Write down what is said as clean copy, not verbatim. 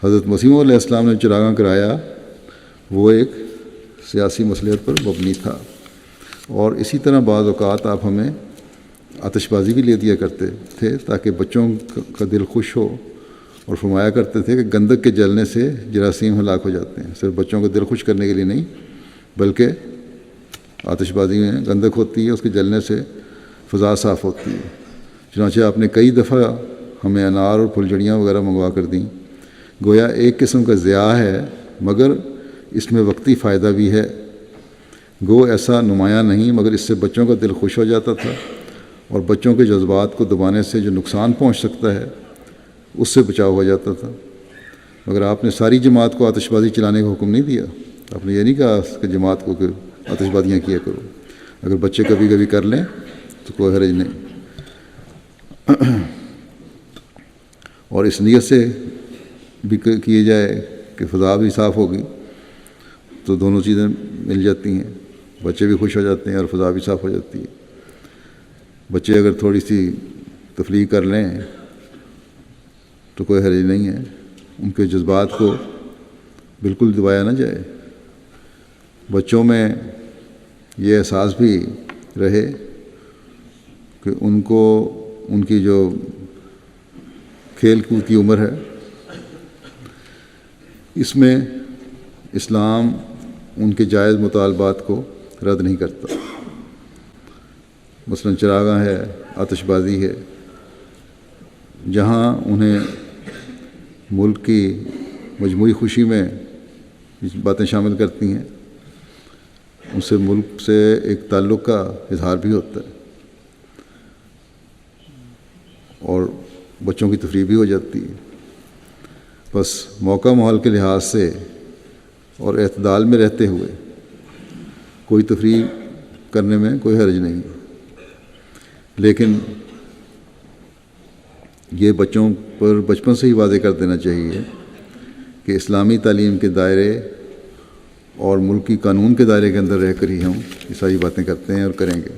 حضرت مسیح علیہ السلام نے چراغاں کرایا وہ ایک سیاسی مصلحت پر مبنی تھا، اور اسی طرح بعض اوقات آپ ہمیں آتش بازی بھی لے دیا کرتے تھے تاکہ بچوں کا دل خوش ہو، اور فرمایا کرتے تھے کہ گندک کے جلنے سے جراثیم ہلاک ہو جاتے ہیں۔ صرف بچوں کو دل خوش کرنے کے لیے نہیں، بلکہ آتش بازی میں گندک ہوتی ہے، اس کے جلنے سے فضا صاف ہوتی ہے۔ چنانچہ آپ نے کئی دفعہ ہمیں انار اور پھلجھڑیاں وغیرہ منگوا کر دیں۔ گویا ایک قسم کا ضیاء ہے، مگر اس میں وقتی فائدہ بھی ہے۔ گو ایسا نمایاں نہیں، مگر اس سے بچوں کا دل خوش ہو جاتا تھا، اور بچوں کے جذبات کو دبانے سے جو نقصان پہنچ سکتا ہے اس سے بچاؤ ہو جاتا تھا۔ مگر آپ نے ساری جماعت کو آتش بازی چلانے کا حکم نہیں دیا۔ آپ نے یہ نہیں کہا کہ جماعت کو کہ آتش بازیاں کیا کرو۔ اگر بچے کبھی کبھی کر لیں تو کوئی حرج نہیں، اور اس نیت سے بھی کیے جائے کہ فضا بھی صاف ہوگی تو دونوں چیزیں مل جاتی ہیں، بچے بھی خوش ہو جاتے ہیں اور فضا بھی صاف ہو جاتی ہے۔ بچے اگر تھوڑی سی تفریح کر لیں تو کوئی حرج نہیں ہے، ان کے جذبات کو بالکل دبایا نہ جائے۔ بچوں میں یہ احساس بھی رہے کہ ان کو ان کی جو کھیل کود کی عمر ہے اس میں اسلام ان کے جائز مطالبات کو رد نہیں کرتا۔ مثلاً چراغاں ہے، آتش بازی ہے، جہاں انہیں ملک کی مجموعی خوشی میں باتیں شامل کرتی ہیں، ان سے ملک سے ایک تعلق کا اظہار بھی ہوتا ہے، اور بچوں کی تفریح بھی ہو جاتی ہے۔ بس موقع ماحول کے لحاظ سے اور اعتدال میں رہتے ہوئے کوئی تفریح کرنے میں کوئی حرج نہیں، لیکن یہ بچوں پر بچپن سے ہی واضح کر دینا چاہیے کہ اسلامی تعلیم کے دائرے اور ملکی قانون کے دائرے کے اندر رہ کر ہی ہم یہ ساری باتیں کرتے ہیں اور کریں گے۔